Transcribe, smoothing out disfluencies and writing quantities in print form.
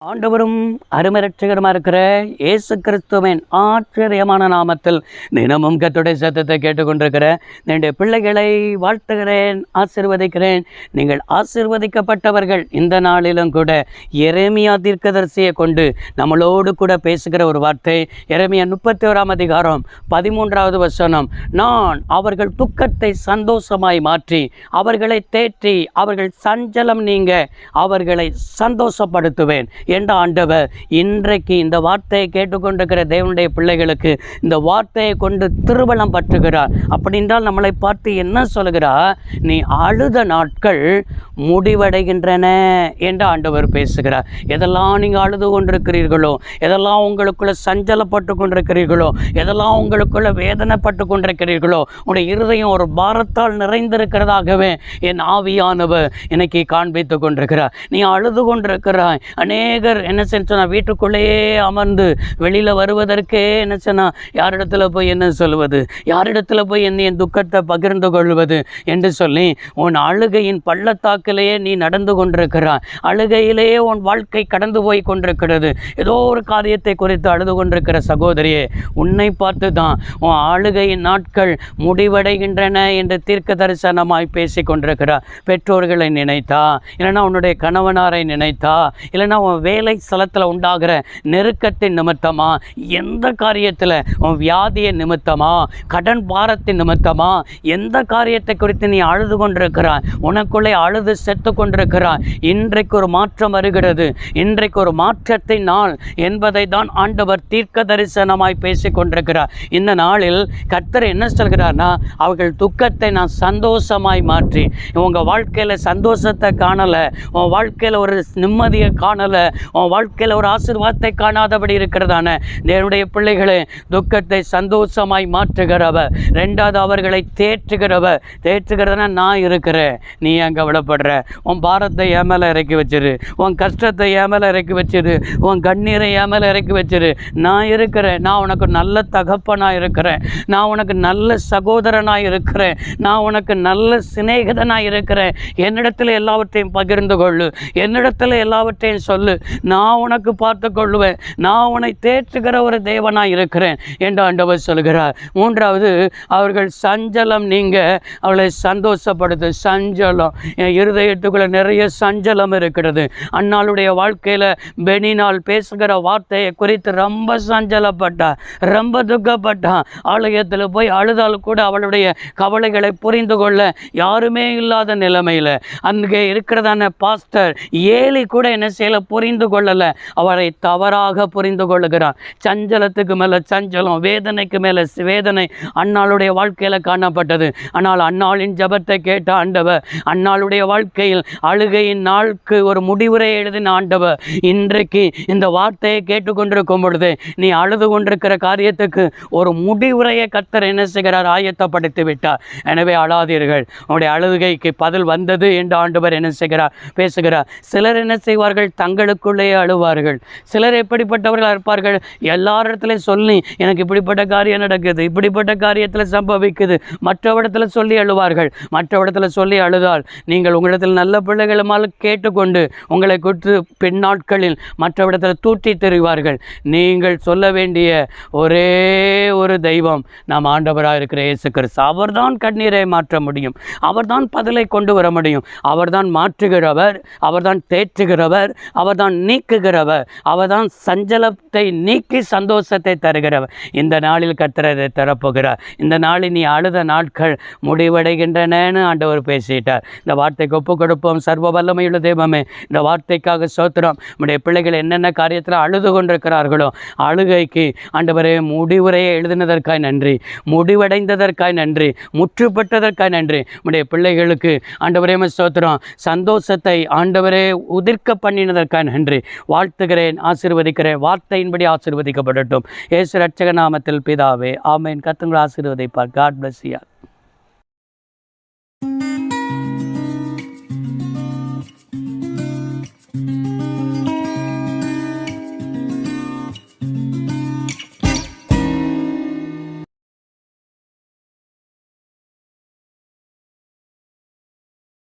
ஆண்டவரும் அருமை இரட்சகருமா இருக்கிற இயேசு கிறிஸ்துவின் ஆச்சரியமான நாமத்தில் தினமும் கர்த்தருடைய சத்தத்தை கேட்டுக்கொண்டிருக்கிற என்னுடைய பிள்ளைகளை வாழ்த்துகிறேன், ஆசீர்வதிக்கிறேன். நீங்கள் ஆசீர்வதிக்கப்பட்டவர்கள். இந்த நாளிலும் கூட எரேமியா தீர்க்கதரிசியை கொண்டு நம்மளோடு கூட பேசுகிற ஒரு வார்த்தை. எரேமியா 31 அதிகாரம் 13வது வசனம். நான் அவர்கள் துக்கத்தை சந்தோஷமாய் மாற்றி அவர்களை தேற்றி அவர்கள் சஞ்சலம் நீங்க அவர்களை சந்தோஷப்படுத்துவேன் என்ற ஆண்டவர் இன்றைக்கு இந்த வார்த்தையை கேட்டுக்கொண்டிருக்கிற தேவனுடைய பிள்ளைகளுக்கு இந்த வார்த்தையை கொண்டு திருவலம் பற்றுகிறார். அப்படின்றால் நம்மளை பார்த்து என்ன சொல்கிறார்? நீ அழுத நாட்கள் முடிவடைகின்றன என்று ஆண்டவர் பேசுகிறார். எதெல்லாம் நீங்கள் அழுது கொண்டிருக்கிறீர்களோ, எதெல்லாம் உங்களுக்குள்ள சஞ்சலப்பட்டு கொண்டிருக்கிறீர்களோ, எதெல்லாம் உங்களுக்குள்ள வேதனைப்பட்டு கொண்டிருக்கிறீர்களோ, உங்களுடைய இருதயம் ஒரு பாரத்தால் நிறைந்திருக்கிறதாகவே என் ஆவியானவர் இன்னைக்கு காண்பித்து கொண்டிருக்கிறார். நீ அழுது கொண்டிருக்கிறாய். அநேகர் என்ன செஞ்சா வீட்டுக்குள்ளேயே அமர்ந்து வெளியில் வருவதற்கே என்ன சொன்னா யாரிடத்துல போய் என்ன சொல்வது, யாரிடத்துல போய் என் துக்கத்தை பகிர்ந்து கொள்வது என்று சொல்லி உன் அழுகையின் பள்ளத்தாக்கிலேயே நீ நடந்து கொண்டிருக்கிறாய். அழுகையிலேயே உன் வாழ்க்கை கடந்து போய் கொண்டிருக்கிறது. ஏதோ ஒரு காரியத்தை குறித்து அழுது கொண்டிருக்கிற சகோதரியே, உன்னை பார்த்து தான் உன் அழுகையின் நாட்கள் முடிவடைகின்றன என்று தீர்க்க தரிசனமாய் பேசி கொண்டிருக்கிறார். பெற்றோர்களை நினைத்தா, இல்லைன்னா உன்னுடைய கணவனாரை நினைத்தா, இல்லைன்னா உன் வேலை ஸ்தலத்தில் உண்டாகிற நெருக்கத்தின் நிமித்தமா, எந்த காரியத்தில் உன் வியாதிய நிமித்தமா, கடன் பாரத்தின் நிமித்தமா, எந்த காரியத்தை குறித்து நீ அழுது கொண்டிருக்கிறாய், உனக்குள்ளே அழுது செத்து கொண்டிருக்கிறாய். இன்றைக்கு ஒரு மாற்றம் வருகிறது. இன்றைக்கு ஒரு மாற்றத்தின் நாள் என்பதை தான் ஆண்டவர் தீர்க்க தரிசனமாய் பேசி கொண்டிருக்கிறார். இந்த நாளில் கர்த்தர் என்ன சொல்கிறார்னா, அவர்கள் துக்கத்தை நான் சந்தோஷமாய் மாற்றி, உங்கள் வாழ்க்கையில் சந்தோஷத்தை காணலை, உன் வாழ்க்கையில் ஒரு நிம்மதியை காணலை, உன் வாழ்க்கையில் ஒரு ஆசீர்வாதத்தை காணாதபடி இருக்கிறதான தேவனுடைய பிள்ளைகளே, துக்கத்தை சந்தோஷமாய் மாற்றுகிறவர். ரெண்டாவது அவர்களை தேற்றுகிறவர். தேற்றுகிறதுனா நான் இருக்கிறேன், நீ ஏன் கவலைப்படுற? உன் பாரத்தை என் மேலே இறக்கி வச்சிரு, உன் கஷ்டத்தை என் மேலே இறக்கி வச்சிரு, உன் கண்ணீரை என் மேலே இறக்கி வச்சிரு. நான் இருக்கிறேன். நான் உனக்கு நல்ல தகப்பனாக இருக்கிறேன். நான் உனக்கு நல்ல சகோதரனாக இருக்கிறேன். நான் உனக்கு நல்ல சிநேகிதனாக இருக்கிறேன். என்னிடத்தில் எல்லாவற்றையும் பகிர்ந்து கொள்ளு, என்னிடத்தில் எல்லாவற்றையும் சொல்லு, நான் உனக்கு பார்த்து கொள்ளுவேன். நான் உன்னை தேற்றுகிற ஒரு தேவனாக இருக்கிறேன் என்று ஆண்டவர் சொல்கிறார். மூன்றாவது, அவர்கள் சஞ்சலம் நீங்க அவளை சந்தோஷப்படுத்து. சஞ்சலம், என் இருதயத்துக்குள்ள நிறைய சஞ்சலம் இருக்கிறது. அன்னாளுடைய வாழ்க்கையில் பெனினால் பேசுகிற வார்த்தையை குறித்து ரொம்ப சஞ்சலப்பட்டா, ரொம்ப துக்கப்பட்டா. ஆலயத்தில் போய் அழுதால் கூட அவளுடைய கவலைகளை புரிந்து கொள்ள யாருமே இல்லாத நிலைமையில் அங்கே இருக்கிறதான பாஸ்டர் ஏலி கூட என்ன செய்யல, புரிந்து கொள்ளலை. அவரை தவறாக புரிந்து கொள்ளுகிறார். சஞ்சலத்துக்கு மேலே சஞ்சலம், வேதனைக்கு மேலே வேதனை அன்னாளுடைய வாழ்க்கையில் காணப்பட்டது. ஆனால் அன்னாளின் ஜபத்தை கேட்ட ஆண்டவர், அன்னாளுடைய வாழ்க்கையில் அழுகையின் நாளுக்கு ஒரு முடிவுரை எழுதின ஆண்டவர் இன்றைக்கு இந்த வார்த்தையை கேட்டுக்கொண்டிருக்கும் பொழுது நீ அழுது கொண்டிருக்கிற காரியத்துக்கு ஒரு முடிவுரையை கர்த்தர் என்ன செய்கிறார், ஆயத்தப்படுத்தி விட்டார். எனவே அழாதீர்கள், உங்களுடைய அழுகைக்கு பதில் வந்தது என்று ஆண்டவர் என்ன செய்கிறார், பேசுகிறார். சிலர் என்ன செய்வார்கள், தங்களுக்குள்ளேயே அழுவார்கள். சிலர் எப்படிப்பட்டவர்களாக இருப்பார்கள், எல்லாரிடத்துலையும் சொல்லி எனக்கு இப்படிப்பட்ட காரியம் நடக்குது, இப்படிப்பட்ட காரியத்தில் சம்பவிக்குது, மற்றவிடத்தில் சொல்லி அழுவார்கள். மற்றவிடத்தில் சொல்லி அழுதால் நீங்கள் உங்களிடத்தில் நல்ல பிள்ளைகளுமால் கேட்டுக்கொண்டு உங்களை குறித்து பின்னாட்களில் மற்றவிடத்தில் தூற்றி தெரிவார்கள். நீங்கள் சொல்ல வேண்டிய ஒரே ஒரு தெய்வம் நாம் ஆண்டவராக இருக்கிற இயேசு கிறிஸ்து. அவர்தான் கண்ணீரை மாற்ற முடியும், அவர்தான் பதிலை கொண்டு வர முடியும், அவர்தான் மாற்றுகிறவர், அவர்தான் தேற்றுகிறவர், அவர்தான் நீக்குகிறவர், அவர்தான் சஞ்சலத்தை நீக்கி சந்தோஷத்தை தருகிறவர். இந்த நாளில் கர்த்தர் அதை தரப்போகிறார். இந்த நாளில் நீ அழுத நாட்கள் முடிவடைகின்றனன்னு ஆண்டவர் பேசிட்டார். இந்த வார்த்தைக்கு ஒப்பு கொடுப்போம். சர்வ வல்லமையுள்ள தெய்வமே, இந்த வார்த்தைக்காக ஸ்தோத்திரம். நம்முடைய பிள்ளைகள் என்னென்ன காரியத்தில் அழுது கொண்டிருக்கிறார்களோ அழுகைக்கு ஆண்டவரே முடிவுரையை எழுதினதற்காய் நன்றி, முடிவடைந்ததற்காய் நன்றி, முற்றுப்பட்டதற்காய் நன்றி. நம்முடைய பிள்ளைகளுக்கு ஆண்டவரே ஸ்தோத்திரம், சந்தோஷத்தை ஆண்டவரே உதிர்க்க பண்ணினதற்காய் நன்றி. வாழ்த்துகிறேன், ஆசீர்வதிக்கிறேன். வார்த்தையின்படி ஆசீர்வதிக்கப்படட்டும். இயேசு இரட்சக நாமத்தில் பிதாவே, ஆமென். கர்த்தர் ஆசீர்வதிப்பார். God bless you.